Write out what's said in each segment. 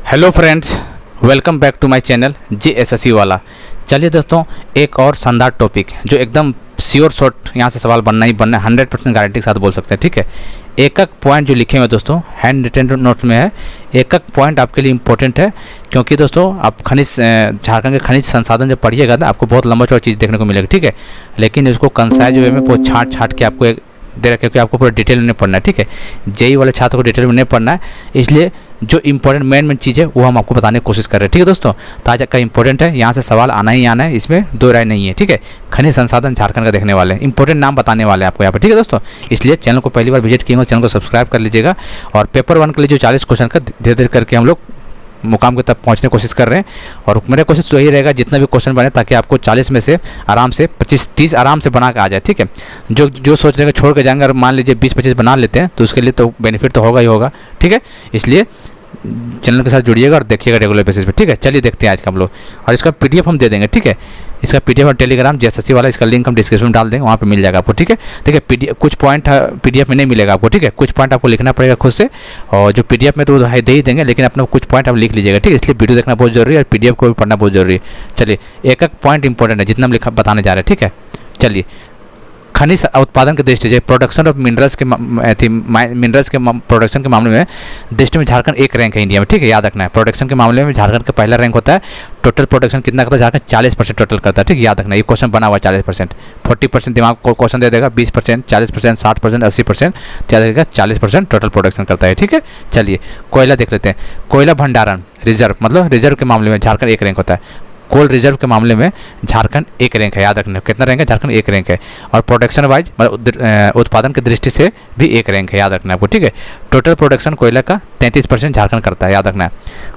Hello friends, welcome back to my channel JSSC वाला। चलिए दोस्तों, एक और शानदार टॉपिक जो एकदम श्योर शॉर्ट यहाँ से सवाल बनना ही बनना, 100% गारंटी के साथ बोल सकते हैं। ठीक है, एक एक पॉइंट जो लिखे हुए दोस्तों हैंड रिटेन नोट्स में है, एक एक पॉइंट आपके लिए इंपॉर्टेंट है। क्योंकि दोस्तों आप खनिज झारखंड के खनिज संसाधन जब पढ़िएगा ना, आपको बहुत लंबा चौड़ा चीज़ देखने को मिलेगी। ठीक है, लेकिन इसको कंसाइज वे में बहुत छाट के आपको दे रखा है, क्योंकि आपको पूरा डिटेल में नहीं पढ़ना है। ठीक है, जेई वाले छात्र को डिटेल में नहीं पढ़ना है, इसलिए जो इंपॉर्टेंट मेन चीज़ है वो हम आपको बताने की कोशिश कर रहे हैं। ठीक है दोस्तों, तो आज का इंपॉर्टेंट है, यहाँ से सवाल आना ही आना है, इसमें दो राय नहीं है। ठीक है, खनिज संसाधन झारखंड का देखने वाले हैं, इंपॉर्टेंट नाम बताने वाले हैं आपको यहाँ पर। ठीक है दोस्तों, इसलिए चैनल को पहली बार विजिट किए हो, चैनल को सब्सक्राइब कर लीजिएगा। और पेपर 1 के लिए जो 40 क्वेश्चन का धीरे धीरे करके हम लोग मुकाम के तक पहुंचने की कोशिश कर रहे हैं। और मेरा कोशिश तो यही रहेगा जितना भी क्वेश्चन बने, ताकि आपको 40 में से आराम से 25-30 आराम से बना के आ जाए। ठीक है, जो सोच रहे छोड़ के जाएंगे, अगर मान लीजिए 20-25 बना लेते हैं तो उसके लिए तो बेनिफिट तो होगा ही होगा। ठीक है, इसलिए चैनल के साथ जुड़िएगा और देखिएगा रेगुलर बेसिस पे। ठीक है, चलिए देखते हैं आज का हम लोग। और इसका PDF हम दे देंगे। ठीक है, इसका PDF और टेलीग्राम JSSC वाला, इसका लिंक हम डिस्क्रिप्शन में डाल देंगे, वहाँ पे मिल जाएगा आपको। ठीक है, देखिए PDF कुछ पॉइंट PDF में नहीं मिलेगा आपको। ठीक है, कुछ पॉइंट आपको लिखना पड़ेगा खुद से, और जो PDF में तो दे ही देंगे, लेकिन अपना कुछ पॉइंट आप लिख लीजिएगा। ठीक है, इसलिए वीडियो देखना बहुत जरूरी है और PDF को भी पढ़ना बहुत जरूरी है। चलिए, एक एक पॉइंट इंपॉर्टेंट है जितना हम बताने जा रहे हैं। ठीक है, चलिए, खनिज उत्पादन के दृष्टि से प्रोडक्शन ऑफ मिनरल्स के प्रोडक्शन के मामले में दृष्टि में झारखंड एक रैंक है इंडिया में। ठीक है, याद रखना है, प्रोडक्शन के मामले में झारखंड का पहला रैंक होता है। टोटल प्रोडक्शन कितना करता है झारखंड? 40% टोटल करता है। ठीक है, याद रखना, ये क्वेश्चन बना हुआ है 40%। 40% दिमाग को क्वेश्चन दे देगा, 20%, 40%, 60%, 80%, याद रखिएगा 40% टोटल प्रोडक्शन करता है। ठीक है, चलिए कोयला देख लेते हैं। कोयला भंडारण रिजर्व, मतलब रिजर्व के मामले में झारखंड एक रैंक होता है। कोल रिजर्व के मामले में झारखंड एक रैंक है, याद रखना। कितना रैंक है? झारखंड एक रैंक है। और प्रोडक्शन वाइज मतलब उत्पादन की दृष्टि से भी एक रैंक है, याद रखना आपको। ठीक है, टोटल प्रोडक्शन कोयला का 33% झारखंड करता है, याद रखना।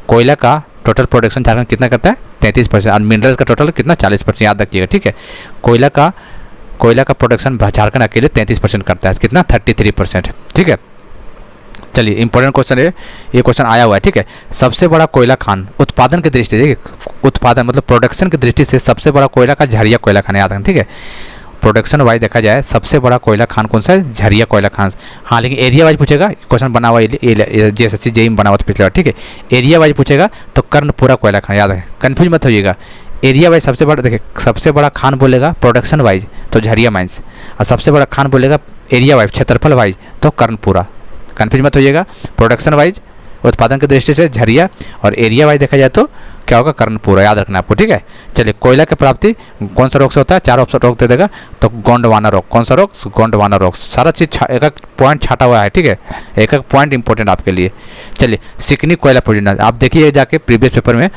कोयला का टोटल प्रोडक्शन झारखंड कितना करता है? 33%। और मिनरल्स का टोटल कितना? 40%, याद रखिएगा। ठीक है, कोयला का प्रोडक्शन झारखंड अकेले 33% करता है, कितना? 33%। ठीक है, चलिए इंपॉर्टेंट क्वेश्चन है, ये क्वेश्चन आया हुआ है। ठीक है, सबसे बड़ा कोयला खान उत्पादन की दृष्टि से, उत्पादन मतलब प्रोडक्शन की दृष्टि से सबसे बड़ा कोयला का झरिया कोयला खान, याद रखें। ठीक है, प्रोडक्शन वाइज देखा जाए सबसे बड़ा कोयला खान कौन सा है? झरिया कोयला खान। हाँ, लेकिन एरिया वाइज पूछेगा, क्वेश्चन बना हुआ JSSC JEE में बना हुआ था पिछले बार। ठीक है, एरिया वाइज पूछेगा तो कर्णपुरा कोयला खान, याद है, कन्फ्यूज मत होइएगा। एरिया वाइज सबसे बड़ा, देखिए सबसे बड़ा खान बोलेगा प्रोडक्शन वाइज तो झरिया माइंस, और सबसे बड़ा खान बोलेगा एरिया वाइज क्षेत्रफल वाइज तो कर्णपुरा। कन्फ्यूज मत होइएगा, प्रोडक्शन वाइज उत्पादन की दृष्टि से झरिया, और एरिया वाइज देखा जाए तो क्या होगा? कर्णपुरा, याद रखना आपको। ठीक है, चलिए, कोयला की प्राप्ति कौन सा रोग से होता है? 4 ऑप्शन रोग दे देगा, तो गोंडवाना रोग। कौन सा रोग? गोंडवाना रोग। सारा चीज़ एक एक पॉइंट छाटा हुआ है। ठीक है, एक एक पॉइंट इंपॉर्टेंट आपके लिए। चलिए, सिकनी कोयला परियोजना, आप देखिए जाके प्रीवियस पेपर में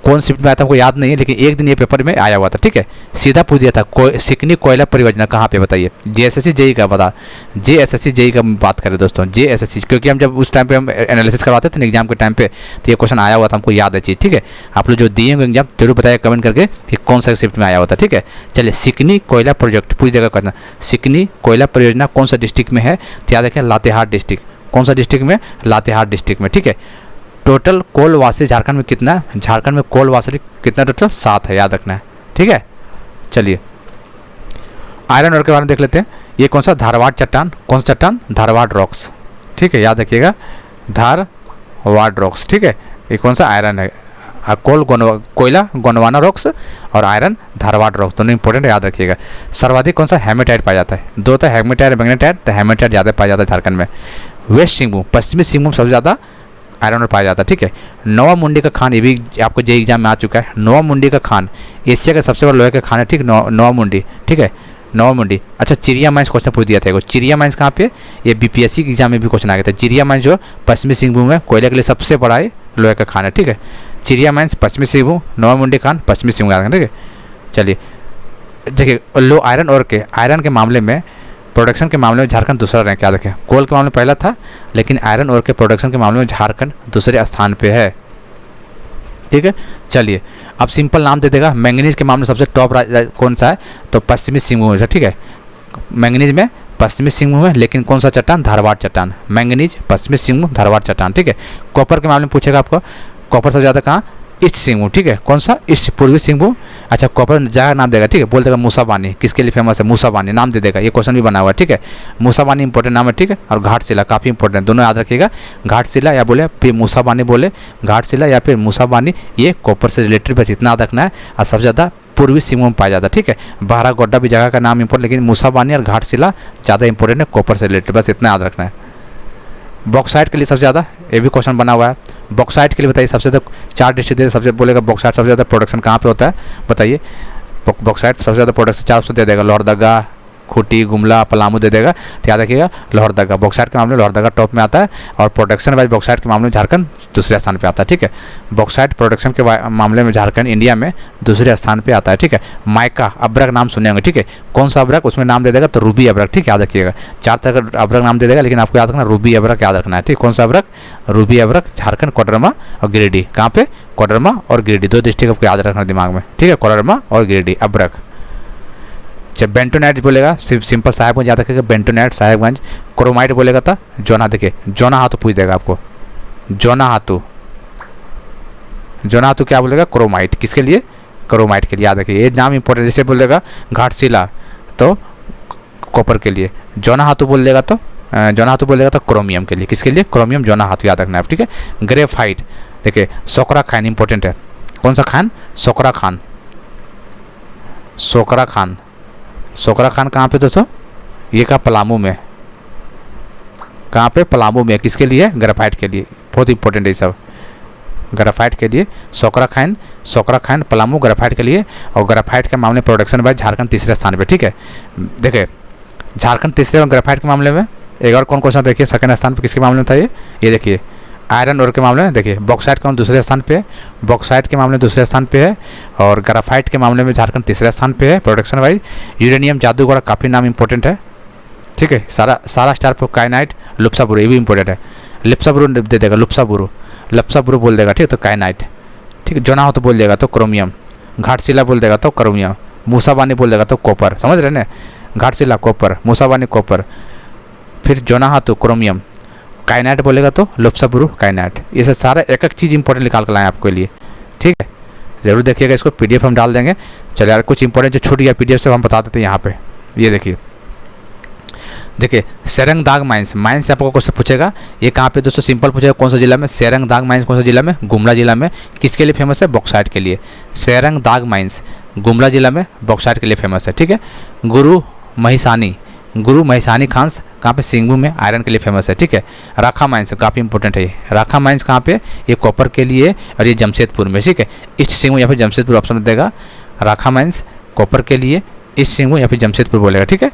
कौन शिफ्ट में आया था हमको याद नहीं है, लेकिन एक दिन ये पेपर में आया हुआ था। ठीक है, सीधा पूछ दिया था सिकनी कोयला परियोजना कहाँ पे बताइए? JSSC JEE का बता, JSSC JEE का बात करें दोस्तों, JSSC, क्योंकि हम जब उस टाइम पे हम एनालिसिस करवाते थे ना एग्जाम के टाइम पे, तो ये क्वेश्चन आया हुआ था, हमको याद है चीज़। ठीक है, आप लोग जो दिए होंगे एग्जाम जरूर बताइए कमेंट करके कि कौन सा शिफ्ट में आया हुआ था। ठीक है, चलिए, सिकनी कोयला प्रोजेक्ट पूछ देगा क्वेश्चन, सिकनी कोयला परियोजना कौन सा डिस्ट्रिक्ट में है? तो याद रखें लातेहार डिस्ट्रिक्ट। कौन सा डिस्ट्रिक्ट में? लातेहार डिस्ट्रिक्ट में। ठीक है, टोटल कोल वासी झारखंड में कितना? झारखंड में कोल वासी कितना टोटल? 7 है, याद रखना है। ठीक है, चलिए, आयरन ओर के बारे में देख लेते हैं। ये कौन सा? धारवाड़ चट्टान। कौन सा चट्टान? धारवाड़ रॉक्स। ठीक है, याद रखिएगा, धारवाड़ रॉक्स। ठीक है, ये कौन सा? आयरन है। कोयला गोंडवाना रॉक्स और आयरन धारवाड़ रॉक्स, दोनों इंपॉर्टेंट, याद रखिएगा। सर्वाधिक कौन सा? हेमेटाइट पाया जाता है। दो था, हेमेटाइट मैग्नेटाइट, तो हेमेटाइट ज़्यादा पाया जाता है झारखंड में। वेस्ट सिंहभूम, पश्चिमी सिंहभूम सबसे ज़्यादा आयरन और पाया जाता है। ठीक है, नोवा मुंडी का खान, ये भी आपको JEE एग्जाम में आ चुका है। नोवा मुंडी का खान एशिया का सबसे बड़ा लोहे का खान है। ठीक, नोवा मुंडी। ठीक है, नोवा मुंडी। अच्छा, चिरिया माइंस क्वेश्चन पूछ दिया था। चिरिया माइंस कहाँ पे? ये BPSC के एग्जाम में भी क्वेश्चन आ गया था। चिरिया माइंस जो पश्चिमी सिंहभूम है, कोयले के लिए सबसे बड़ा है लोहे का खान है। ठीक है, चिरिया माइंस पश्चिमी सिंहभूम, नोवा मुंडी खान पश्चिमी सिंहभूम। ठीक है, चलिए, देखिए लो आयरन और के आयरन के मामले में, प्रोडक्शन के मामले में झारखंड दूसरा रैंक, याद रखें। कोल के मामले में पहला था, लेकिन आयरन और के प्रोडक्शन के मामले में झारखंड दूसरे स्थान पे है। ठीक है, चलिए, अब सिंपल नाम दे देगा। मैंगनीज के मामले में सबसे टॉप कौन सा है? तो पश्चिमी सिंहभूम है। ठीक है, मैंगनीज में पश्चिमी सिंहभूम है, लेकिन कौन सा चट्टान? धारवाड़ चट्टान। मैंगनीज पश्चिमी सिंहभूम, धारवाड़ चट्टान। ठीक है, कॉपर के मामले में पूछेगा आपको, कॉपर सबसे ज़्यादा कहाँ? ईस्ट सिंहभूम। ठीक है, कौन सा? ईस्ट पूर्वी सिंहभूम। अच्छा कॉपर जगह नाम देगा, ठीक है, बोल देगा मूसाबानी, किसके लिए फेमस है, मूसाबानी नाम दे देगा, ये क्वेश्चन भी बना हुआ है, ठीक है। मूसाबानी इंपॉर्टेंट नाम है, ठीक है। और घाटशिला काफ़ी इंपॉर्टेंट, दोनों याद रखिएगा, घाटशिला या बोले फिर मूसाबानी बोले, घाटशिला या फिर मूसाबानी, ये कॉपर से रिलेटेड बस इतना याद रखना है। और सबसे ज़्यादा पूर्वी सिंहभूम में पाया जाता है, ठीक है। बहरागोड्डा भी जगह का नाम इंपॉर्टेंट, लेकिन मूसाबानी और घाटशिला ज़्यादा इंपॉर्टेंट है कॉपर से रिलेटेड, बस इतना याद रखना है। बॉक्साइट के लिए सबसे ज़्यादा, ये भी क्वेश्चन बना हुआ है, बॉक्साइट के लिए बताइए सबसे ज़्यादा 4 डिस्ट्रिक्ट दे, सबसे बोलेगा बॉक्साइट सबसे ज़्यादा प्रोडक्शन कहाँ पे होता है बताइए। बॉक्साइट सबसे ज़्यादा प्रोडक्शन 4 ऑप्शन दे देगा, लोहरदगा, खूंटी, गुमला, पलामू दे देगा। तो याद रखिएगा लोहरदगा, बॉक्साइट के मामले में लोहरदगा टॉप में आता है, और प्रोडक्शन वाइज बॉक्साइट के मामले में झारखंड दूसरे स्थान पे आता है, ठीक है। बॉक्साइट प्रोडक्शन के मामले में झारखंड इंडिया में दूसरे स्थान पे आता है, ठीक है। माइका अब्रक नाम सुने होंगे, ठीक है, कौन सा अब्रक, उसमें नाम दे देगा तो रूबी अब्रक, ठीक है, याद रखिएगा। 4 तरह का अब्रक नाम दे देगा, लेकिन आपको याद रखना रूबी अब्रक याद रखना है, ठीक। कौन सा अब्रक, रूबी अब्रक, झारखंड कोडरमा और गिरिडीह, कहाँ पे, कोडरमा और गिरिडीह, 2 डिस्ट्रिक्ट आपको याद रखना दिमाग में, ठीक है, कोडरमा और गिरिडीह अब्रक। जब बेंटोनाइट बोलेगा सिंपल साहेबगंज याद रखिएगा, बेंटोनाइट साहेबगंज। क्रोमाइट बोलेगा था जोना, देखिए जोना हाथू पूछ देगा आपको, जोना हाथू, जोना हाथू क्या बोलेगा, क्रोमाइट, किसके लिए, क्रोमाइट के लिए, याद रखिए ये नाम इंपॉर्टेंट। जैसे बोलेगा घाटशिला तो कॉपर के लिए, जोना हाथू बोल देगा तो जोना हाथू बोलेगा तो क्रोमियम के लिए, किसके लिए, क्रोमियम, जोना हाथू याद रखना है, ठीक है। ग्रेफाइट देखिए, सोकरा खान इंपॉर्टेंट है, कौन सा खान, सोकरा खान, सोकरा खान, सोकरा खान कहाँ पे दोस्तों, ये कहाँ, पलामू में, कहाँ पे, पलामू में, किसके लिए, ग्रेफाइट के लिए, बहुत इंपॉर्टेंट है सब, ग्रेफाइट के लिए सोकरा खान पलामू ग्रेफाइट के लिए। और ग्रेफाइट के मामले में प्रोडक्शन वाइज झारखंड तीसरे स्थान पे, ठीक है। देखिए झारखंड तीसरे और ग्रेफाइट के मामले में एक और कौन क्वेश्चन देखिए, सेकंड स्थान पर किसके मामले में था ये देखिए, आयरन ओर के मामले में देखिए, बॉक्साइट का दूसरे स्थान पे है, बॉक्साइट के मामले में दूसरे स्थान पे है, और ग्राफाइट के मामले में झारखंड तीसरे स्थान पे है प्रोडक्शन वाइज। यूरेनियम जादूगढ़ काफ़ी नाम इंपॉर्टेंट है, ठीक है। सारा स्टार पर काइनाइट, लुप्साबुरु ये भी इंपॉर्टेंट है, लिप्साबुरु दे देगा, लप्साबुरु बोल देगा, ठीक है, तो काइनाइट, ठीक है। जोना हो तो बोल देगा तो क्रोमियम, घाटशिला बोल देगा तो क्रोमियम, मूसाबानी बोल देगा तो कॉपर, समझ रहे ना, घाटशिला कॉपर, मूसाबानी कॉपर, फिर जोना हाथू क्रोमियम, काइनाइट बोलेगा तो लुप्साबुरु काइनाइट। ये सब सारा एक एक चीज़ इंपॉर्टेंट निकाल कर लाएँ आपके लिए, ठीक है। ज़रूर देखिएगा इसको, PDF हम डाल देंगे। चलिए यार कुछ इंपॉर्टेंट जो छूट गया PDF से हम बता देते हैं यहाँ पे, ये देखिए सेरंग दाग माइंस से आपको क्वेश्चन पूछेगा, ये कहाँ पे दोस्तों, सिंपल पूछेगा कौन सा जिला में, सेरंग दाग माइंस कौन सा जिला में, गुमला जिला में, किसके लिए फेमस है, बॉक्साइट के लिए। सेरंग दाग माइंस गुमला जिला में बॉक्साइट के लिए फेमस है, ठीक है। गुरु महिसानी खान्स कहाँ पे, सिंहभूम में आयरन के लिए फेमस है, ठीक है। राखा माइंस काफ़ी इंपॉर्टेंट है, राखा माइंस कहाँ पे, ये कॉपर के लिए, और ये जमशेदपुर में, ठीक है। ईस्ट सिंहभूम या फिर जमशेदपुर ऑप्शन देगा, राखा माइंस कॉपर के लिए ईस्ट सिंहभूम या फिर जमशेदपुर बोलेगा, ठीक है।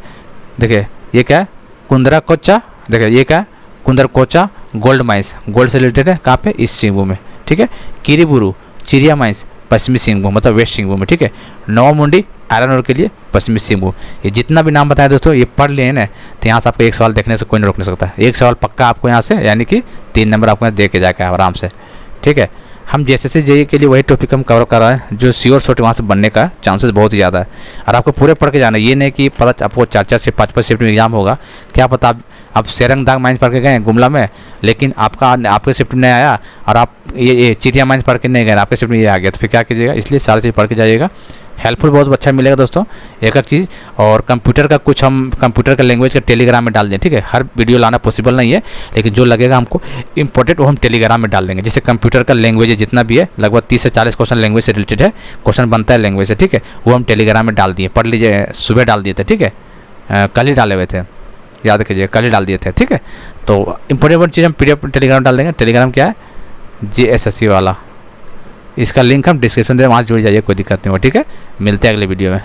देखिए ये क्या है, कुंदरा कोचा, देखिए ये क्या है, कुंदर कोचा गोल्ड माइंस, गोल्ड से रिलेटेड है, कहाँ पे, ईस्ट सिंहभूम में, ठीक है। किरीबुरु चिड़िया माइंस पश्चिमी सिंहभूम मतलब वेस्ट सिंहभूम में, ठीक है। नवामुंडी आयरन ओर के लिए पश्चिमी सिंहभूम। ये जितना भी नाम बताया दोस्तों ये पढ़ लिए ना, तो यहाँ से आपको एक सवाल देखने से कोई नहीं रोक नहीं सकता, एक सवाल पक्का आपको यहाँ से, यानी कि 3 नंबर आपको यहाँ दे के जाएगा आराम से, ठीक है। हम जैसे JEE के लिए वही टॉपिक हम कवर कर रहे हैं जो श्योर शॉर्ट वहाँ से बनने का चांसेस बहुत ही ज़्यादा है, और आपको पूरे पढ़ के जाना है। ये नहीं कि पता आपको 4 से 5 शिफ्ट में एग्जाम होगा, क्या पता आप सेरंग दाग माइंस पढ़ के गए गुमला में, लेकिन आपके शिफ्ट में नहीं आया, और आप ये चिड़िया माइंस पढ़ के नहीं गए, आपके शिफ्ट में ये आ गया, तो फिर क्या कीजिएगा। इसलिए सारी चीज़ पढ़ के जाइएगा, हेल्पफुल बहुत अच्छा मिलेगा दोस्तों एक एक चीज़। और कंप्यूटर का कुछ हम कंप्यूटर का लैंग्वेज का टेलीग्राम में डाल दें, ठीक है। हर वीडियो लाना पॉसिबल नहीं है, लेकिन जो लगेगा हमको इंपॉर्टेंट वो हम टेलीग्राम में डाल देंगे। जैसे कंप्यूटर का लैंग्वेज जितना भी है लगभग 30 से 40 क्वेश्चन लैंग्वेज से रिलेटेड है, क्वेश्चन बनता है लैंग्वेज से, ठीक है। वो हम टेलीग्राम में डाल दिए, पढ़ लीजिए, सुबह डाल दिए थे, ठीक है। कल ही डाले हुए थे, याद कीजिए, कल ही डाल दिए थे, ठीक है। तो इंपॉर्टेंट चीज़ हम PDF टेलीग्राम डाल देंगे। टेलीग्राम क्या है, JSSC वाला, इसका लिंक हम डिस्क्रिप्शन दे, वहाँ जुड़ जाइए, कोई दिक्कत नहीं हो, ठीक है। मिलते हैं अगले वीडियो में।